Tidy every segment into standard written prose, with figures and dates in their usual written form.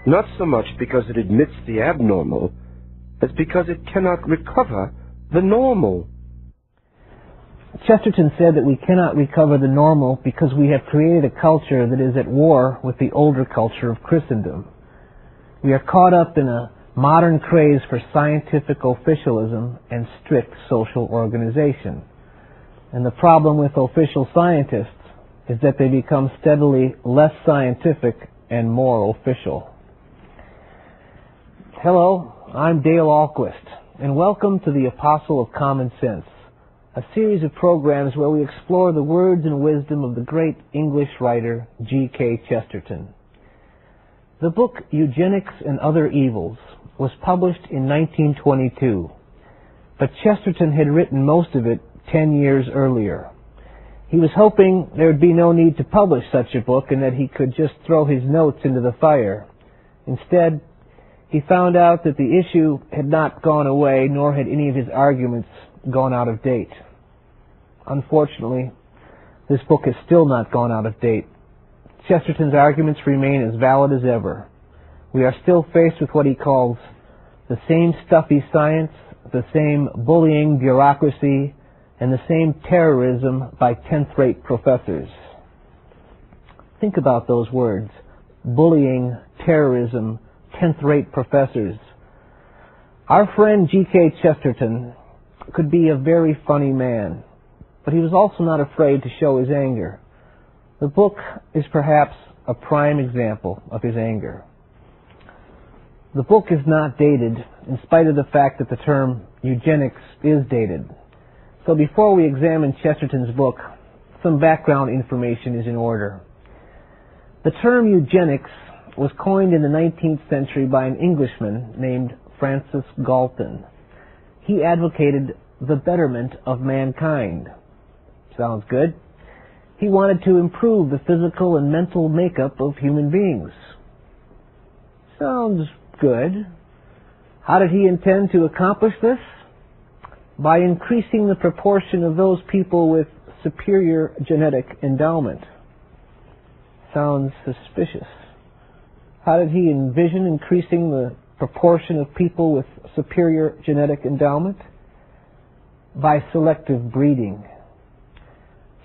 Not so much because it admits the abnormal, as because it cannot recover the normal. Chesterton said that we cannot recover the normal because we have created a culture that is at war with the older culture of Christendom. We are caught up in a modern craze for scientific officialism and strict social organization. And the problem with official scientists is that they become steadily less scientific and more official. Hello, I'm Dale Ahlquist, and welcome to the Apostle of Common Sense, a series of programs where we explore the words and wisdom of the great English writer G.K. Chesterton. The book Eugenics and Other Evils was published in 1922, but Chesterton had written most of it 10 years earlier. He was hoping there would be no need to publish such a book and that he could just throw his notes into the fire. Instead, he found out that the issue had not gone away, nor had any of his arguments gone out of date. Unfortunately, this book has still not gone out of date. Chesterton's arguments remain as valid as ever. We are still faced with what he calls the same stuffy science, the same bullying bureaucracy, and the same terrorism by 10th-rate professors. Think about those words: bullying, terrorism, 10th-rate professors. Our friend G.K. Chesterton could be a very funny man, but he was also not afraid to show his anger. The book is perhaps a prime example of his anger. The book is not dated, in spite of the fact that the term eugenics is dated. So before we examine Chesterton's book, some background information is in order. The term eugenics was coined in the 19th century by an Englishman named Francis Galton. He advocated the betterment of mankind. Sounds good. He wanted to improve the physical and mental makeup of human beings. Sounds good. How did he intend to accomplish this? By increasing the proportion of those people with superior genetic endowment. Sounds suspicious. How did he envision increasing the proportion of people with superior genetic endowment? By selective breeding.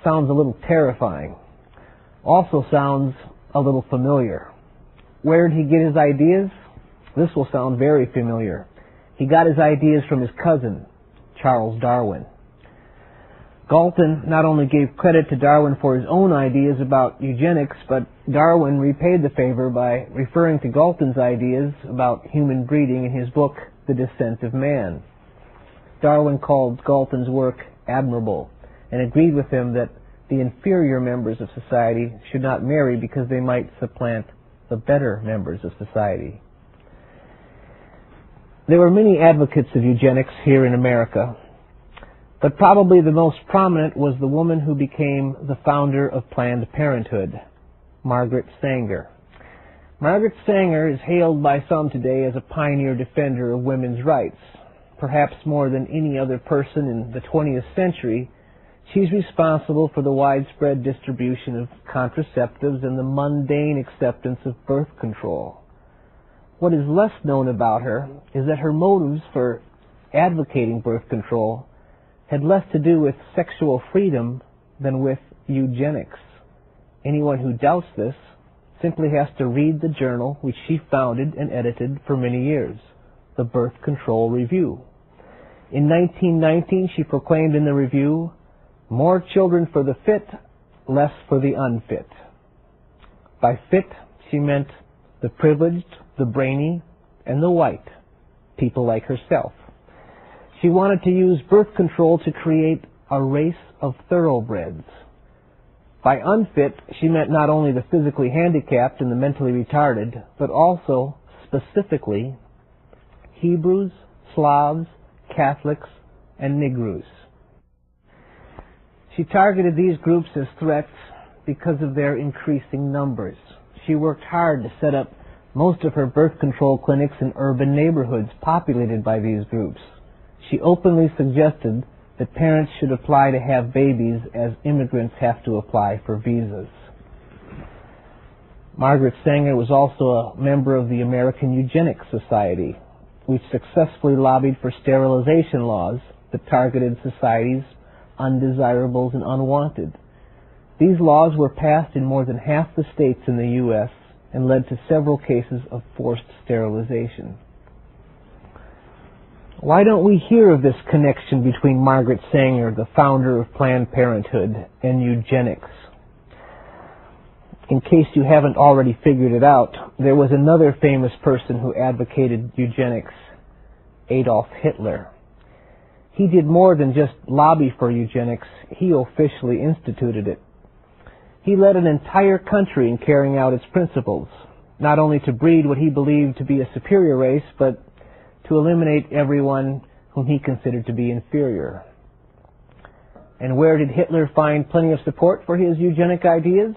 Sounds a little terrifying. Also sounds a little familiar. Where did he get his ideas? This will sound very familiar. He got his ideas from his cousin, Charles Darwin. Galton not only gave credit to Darwin for his own ideas about eugenics, but Darwin repaid the favor by referring to Galton's ideas about human breeding in his book, The Descent of Man. Darwin called Galton's work admirable and agreed with him that the inferior members of society should not marry because they might supplant the better members of society. There were many advocates of eugenics here in America, but probably the most prominent was the woman who became the founder of Planned Parenthood, Margaret Sanger. Margaret Sanger is hailed by some today as a pioneer defender of women's rights. Perhaps more than any other person in the 20th century, she's responsible for the widespread distribution of contraceptives and the mundane acceptance of birth control. What is less known about her is that her motives for advocating birth control had less to do with sexual freedom than with eugenics. Anyone who doubts this simply has to read the journal which she founded and edited for many years, the Birth Control Review. In 1919, she proclaimed in the review, "More children for the fit, less for the unfit." By fit, she meant the privileged, the brainy, and the white, people like herself. She wanted to use birth control to create a race of thoroughbreds. By unfit, she meant not only the physically handicapped and the mentally retarded, but also, specifically, Hebrews, Slavs, Catholics, and Negroes. She targeted these groups as threats because of their increasing numbers. She worked hard to set up most of her birth control clinics in urban neighborhoods populated by these groups. She openly suggested that parents should apply to have babies as immigrants have to apply for visas. Margaret Sanger was also a member of the American Eugenics Society, which successfully lobbied for sterilization laws that targeted society's undesirables and unwanted. These laws were passed in more than half the states in the U.S. and led to several cases of forced sterilization. Why don't we hear of this connection between Margaret Sanger, the founder of Planned Parenthood, and eugenics? In case you haven't already figured it out, there was another famous person who advocated eugenics, Adolf Hitler. He did more than just lobby for eugenics, he officially instituted it. He led an entire country in carrying out its principles, not only to breed what he believed to be a superior race, but to eliminate everyone whom he considered to be inferior. And where did Hitler find plenty of support for his eugenic ideas?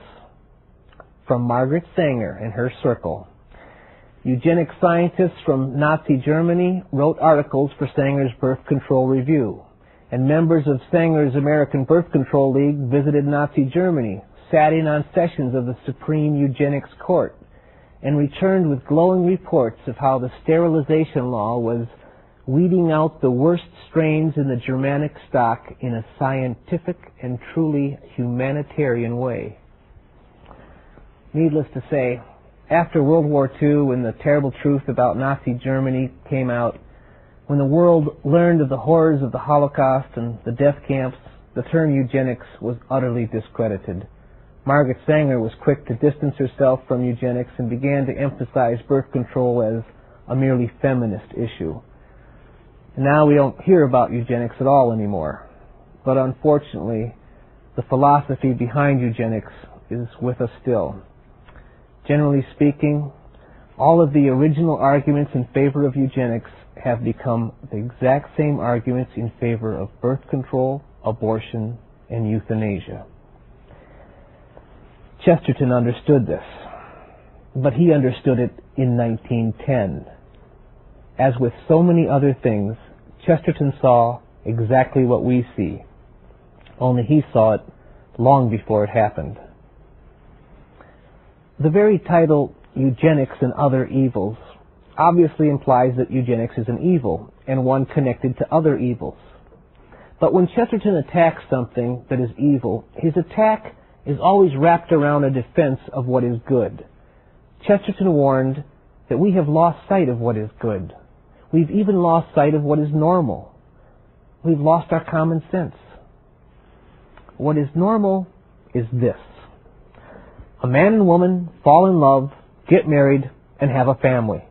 From Margaret Sanger and her circle. Eugenic scientists from Nazi Germany wrote articles for Sanger's Birth Control Review, and members of Sanger's American Birth Control League visited Nazi Germany, sat in on sessions of the Supreme Eugenics Court, and returned with glowing reports of how the sterilization law was weeding out the worst strains in the Germanic stock in a scientific and truly humanitarian way. Needless to say, after World War II, when the terrible truth about Nazi Germany came out, when the world learned of the horrors of the Holocaust and the death camps, the term eugenics was utterly discredited. Margaret Sanger was quick to distance herself from eugenics and began to emphasize birth control as a merely feminist issue. And now we don't hear about eugenics at all anymore. But unfortunately, the philosophy behind eugenics is with us still. Generally speaking, all of the original arguments in favor of eugenics have become the exact same arguments in favor of birth control, abortion, and euthanasia. Chesterton understood this, but he understood it in 1910. As with so many other things, Chesterton saw exactly what we see, only he saw it long before it happened. The very title, Eugenics and Other Evils, obviously implies that eugenics is an evil, and one connected to other evils. But when Chesterton attacks something that is evil, his attack is always wrapped around a defense of what is good. Chesterton warned that we have lost sight of what is good. We've even lost sight of what is normal. We've lost our common sense. What is normal is this. A man and woman fall in love, get married, and have a family.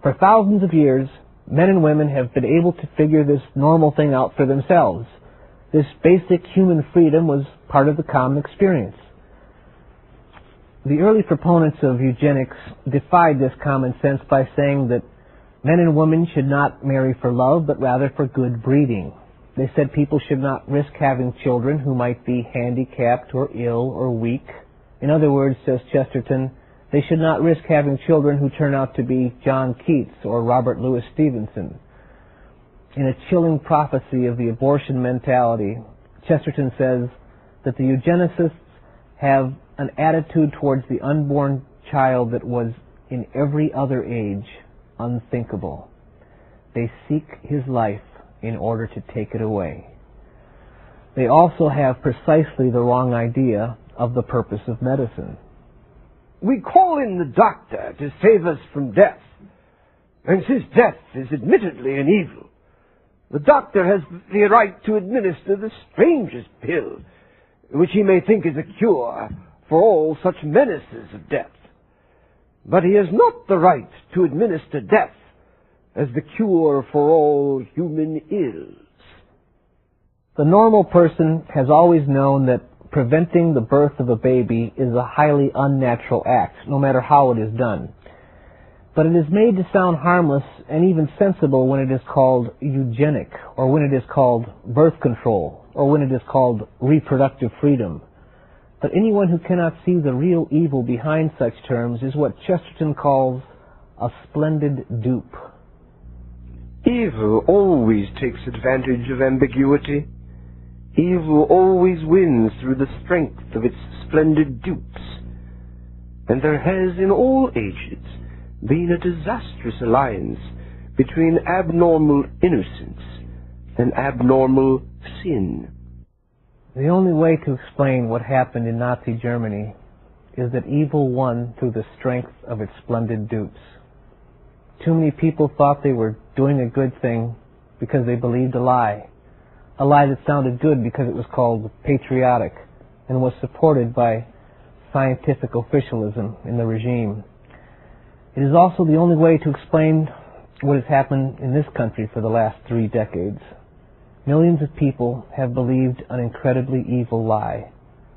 For thousands of years, men and women have been able to figure this normal thing out for themselves. This basic human freedom was part of the common experience. The early proponents of eugenics defied this common sense by saying that men and women should not marry for love, but rather for good breeding. They said people should not risk having children who might be handicapped or ill or weak. In other words, says Chesterton, they should not risk having children who turn out to be John Keats or Robert Louis Stevenson. In a chilling prophecy of the abortion mentality, Chesterton says that the eugenicists have an attitude towards the unborn child that was, in every other age, unthinkable. They seek his life in order to take it away. They also have precisely the wrong idea of the purpose of medicine. We call in the doctor to save us from death. And since death is admittedly an evil, the doctor has the right to administer the strangest pill, which he may think is a cure for all such menaces of death. But he has not the right to administer death as the cure for all human ills. The normal person has always known that preventing the birth of a baby is a highly unnatural act, no matter how it is done. But it is made to sound harmless and even sensible when it is called eugenic, or when it is called birth control, or when it is called reproductive freedom. But anyone who cannot see the real evil behind such terms is what Chesterton calls a splendid dupe. Evil always takes advantage of ambiguity. Evil always wins through the strength of its splendid dupes. And there has in all ages been a disastrous alliance between abnormal innocence and abnormal sin. The only way to explain what happened in Nazi Germany is that evil won through the strength of its splendid dupes. Too many people thought they were doing a good thing because they believed a lie that sounded good because it was called patriotic and was supported by scientific officialism in the regime. It is also the only way to explain what has happened in this country for the last 3 decades. Millions of people have believed an incredibly evil lie,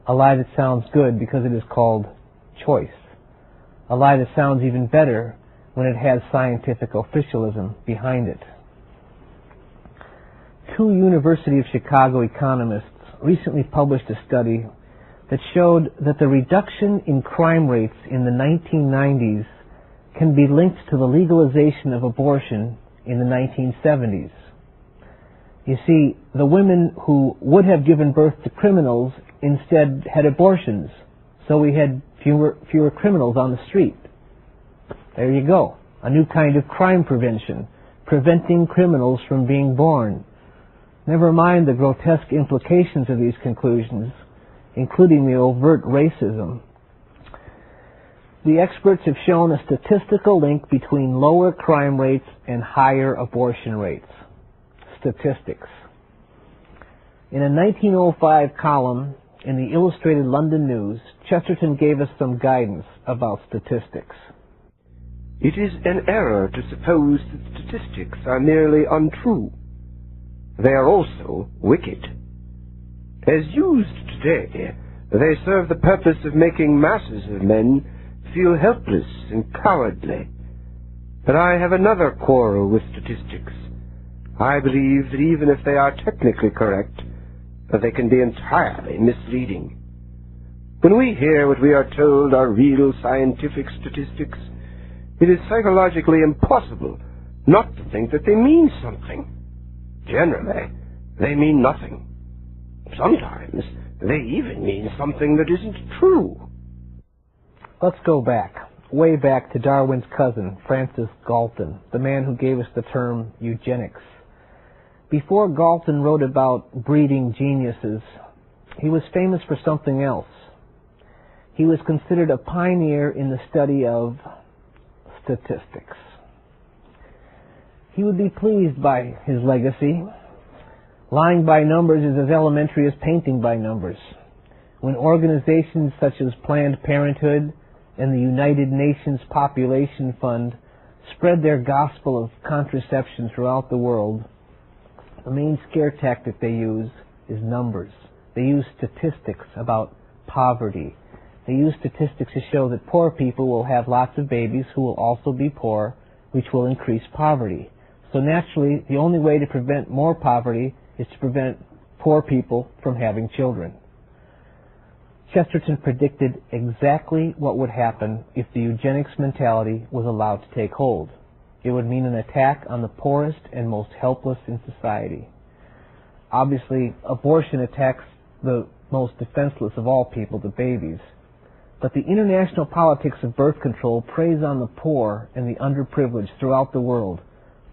a lie that sounds good because it is called choice, a lie that sounds even better when it has scientific officialism behind it. 2 University of Chicago economists recently published a study that showed that the reduction in crime rates in the 1990s can be linked to the legalization of abortion in the 1970s. You see, the women who would have given birth to criminals instead had abortions, so we had fewer criminals on the street. There you go. A new kind of crime prevention, preventing criminals from being born. Never mind the grotesque implications of these conclusions, including the overt racism. The experts have shown a statistical link between lower crime rates and higher abortion rates. Statistics. In a 1905 column in the Illustrated London News, Chesterton gave us some guidance about statistics. It is an error to suppose that statistics are merely untrue. They are also wicked. As used today, they serve the purpose of making masses of men feel helpless and cowardly. But I have another quarrel with statistics. I believe that even if they are technically correct, they can be entirely misleading. When we hear what we are told are real scientific statistics, it is psychologically impossible not to think that they mean something. Generally, they mean nothing. Sometimes they even mean something that isn't true. Let's go back, way back to Darwin's cousin, Francis Galton, the man who gave us the term eugenics. Before Galton wrote about breeding geniuses, he was famous for something else. He was considered a pioneer in the study of statistics. He would be pleased by his legacy. Lying by numbers is as elementary as painting by numbers. When organizations such as Planned Parenthood and the United Nations Population Fund spread their gospel of contraception throughout the world, the main scare tactic they use is numbers. They use statistics about poverty. They use statistics to show that poor people will have lots of babies who will also be poor, which will increase poverty. So naturally, the only way to prevent more poverty is to prevent poor people from having children. Chesterton predicted exactly what would happen if the eugenics mentality was allowed to take hold. It would mean an attack on the poorest and most helpless in society. Obviously, abortion attacks the most defenseless of all people, the babies. But the international politics of birth control preys on the poor and the underprivileged throughout the world,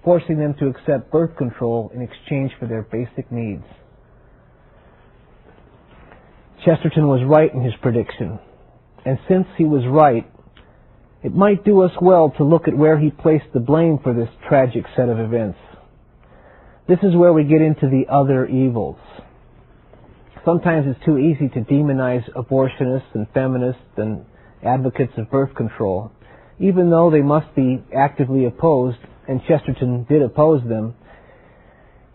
forcing them to accept birth control in exchange for their basic needs. Chesterton was right in his prediction, and since he was right, it might do us well to look at where he placed the blame for this tragic set of events. This is where we get into the other evils. Sometimes it's too easy to demonize abortionists and feminists and advocates of birth control. Even though they must be actively opposed, and Chesterton did oppose them,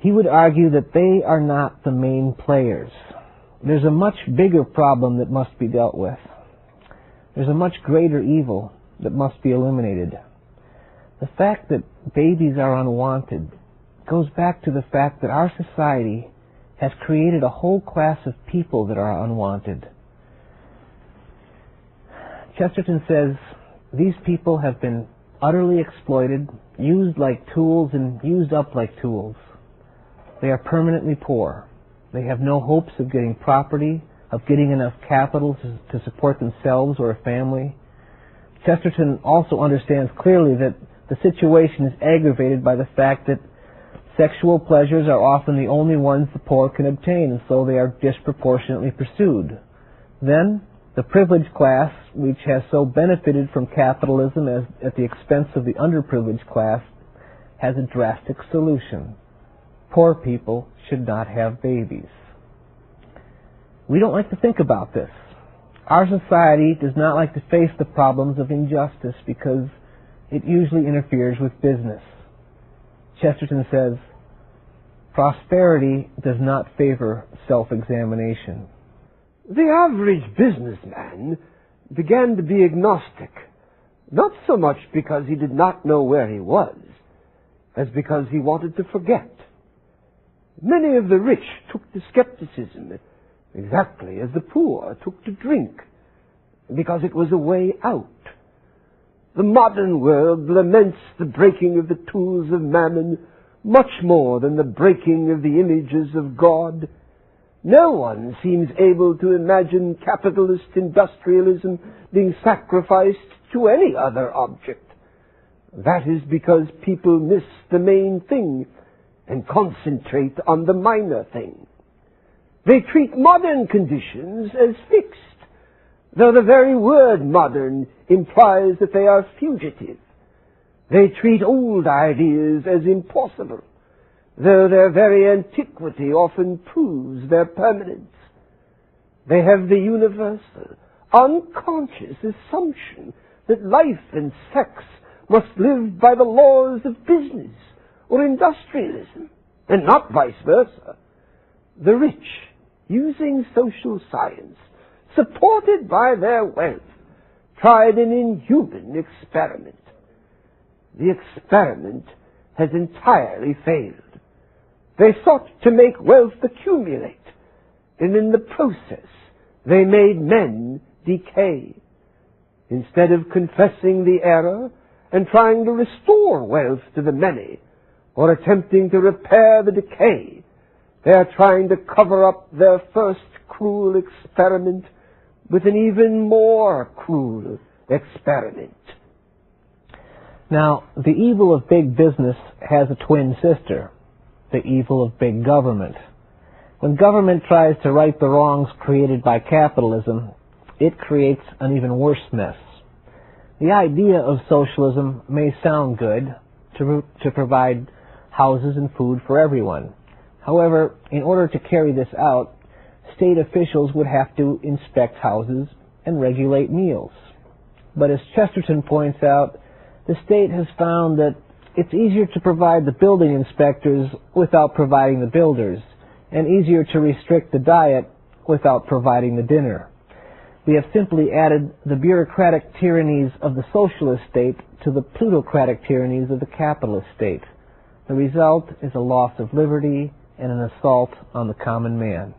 he would argue that they are not the main players. There's a much bigger problem that must be dealt with. There's a much greater evil that must be eliminated. The fact that babies are unwanted goes back to the fact that our society has created a whole class of people that are unwanted. Chesterton says these people have been utterly exploited, used like tools and used up like tools. They are permanently poor. They have no hopes of getting property, of getting enough capital to support themselves or a family. Chesterton also understands clearly that the situation is aggravated by the fact that sexual pleasures are often the only ones the poor can obtain, and so they are disproportionately pursued. Then, the privileged class, which has so benefited from capitalism at the expense of the underprivileged class, has a drastic solution. Poor people should not have babies. We don't like to think about this. Our society does not like to face the problems of injustice because it usually interferes with business. Chesterton says, prosperity does not favor self-examination. The average businessman began to be agnostic, not so much because he did not know where he was, as because he wanted to forget. Many of the rich took to skepticism, exactly as the poor took to drink, because it was a way out. The modern world laments the breaking of the tools of mammon much more than the breaking of the images of God. No one seems able to imagine capitalist industrialism being sacrificed to any other object. That is because people miss the main thing and concentrate on the minor thing. They treat modern conditions as fixed, though the very word modern implies that they are fugitive. They treat old ideas as impossible, though their very antiquity often proves their permanence. They have the universal, unconscious assumption that life and sex must live by the laws of business or industrialism, and not vice versa. The rich, using social science, supported by their wealth, tried an inhuman experiment. The experiment has entirely failed. They sought to make wealth accumulate, and in the process they made men decay. Instead of confessing the error and trying to restore wealth to the many, or attempting to repair the decay, they are trying to cover up their first cruel experiment with an even more cruel experiment. Now, the evil of big business has a twin sister, the evil of big government. When government tries to right the wrongs created by capitalism, it creates an even worse mess. The idea of socialism may sound good, to provide houses and food for everyone. However, in order to carry this out, state officials would have to inspect houses and regulate meals. But as Chesterton points out, the state has found that it's easier to provide the building inspectors without providing the builders, and easier to restrict the diet without providing the dinner. We have simply added the bureaucratic tyrannies of the socialist state to the plutocratic tyrannies of the capitalist state. The result is a loss of liberty and an assault on the common man.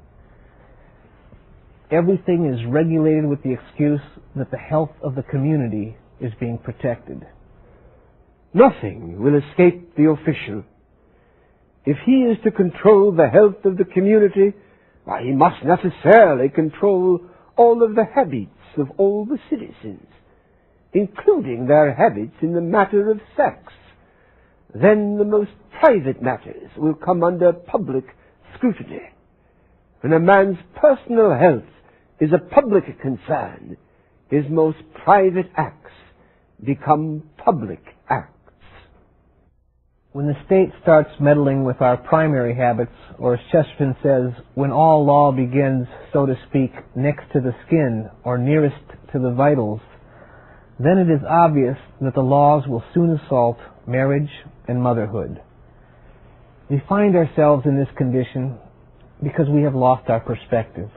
Everything is regulated with the excuse that the health of the community is being protected. Nothing will escape the official. If he is to control the health of the community, why, he must necessarily control all of the habits of all the citizens, including their habits in the matter of sex. Then the most private matters will come under public scrutiny. When a man's personal health is a public concern, his most private acts become public acts. When the state starts meddling with our primary habits, or as Chesterton says, when all law begins, so to speak, next to the skin or nearest to the vitals, then it is obvious that the laws will soon assault marriage and motherhood. We find ourselves in this condition because we have lost our perspective.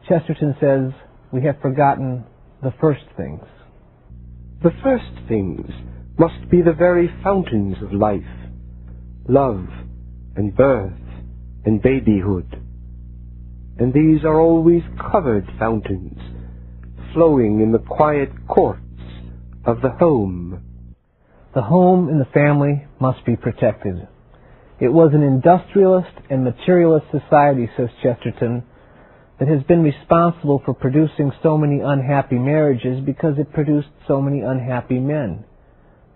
Chesterton says we have forgotten the first things. The first things must be the very fountains of life, love and birth and babyhood. And these are always covered fountains, flowing in the quiet courts of the home. The home and the family must be protected. It was an industrialist and materialist society, says Chesterton, that has been responsible for producing so many unhappy marriages because it produced so many unhappy men.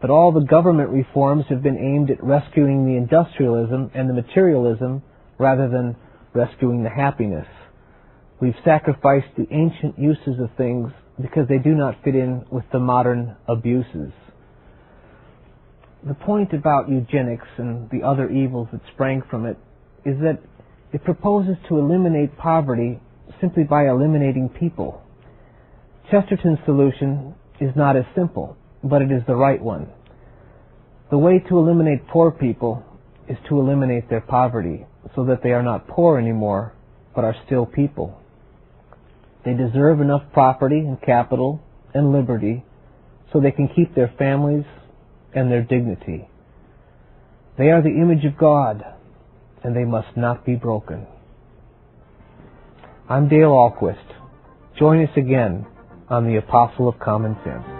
But all the government reforms have been aimed at rescuing the industrialism and the materialism rather than rescuing the happiness. We've sacrificed the ancient uses of things because they do not fit in with the modern abuses. The point about eugenics and the other evils that sprang from it is that it proposes to eliminate poverty simply by eliminating people. Chesterton's solution is not as simple, but it is the right one. The way to eliminate poor people is to eliminate their poverty so that they are not poor anymore, but are still people. They deserve enough property and capital and liberty so they can keep their families and their dignity. They are the image of God, and they must not be broken. I'm Dale Ahlquist. Join us again on the Apostle of Common Sense.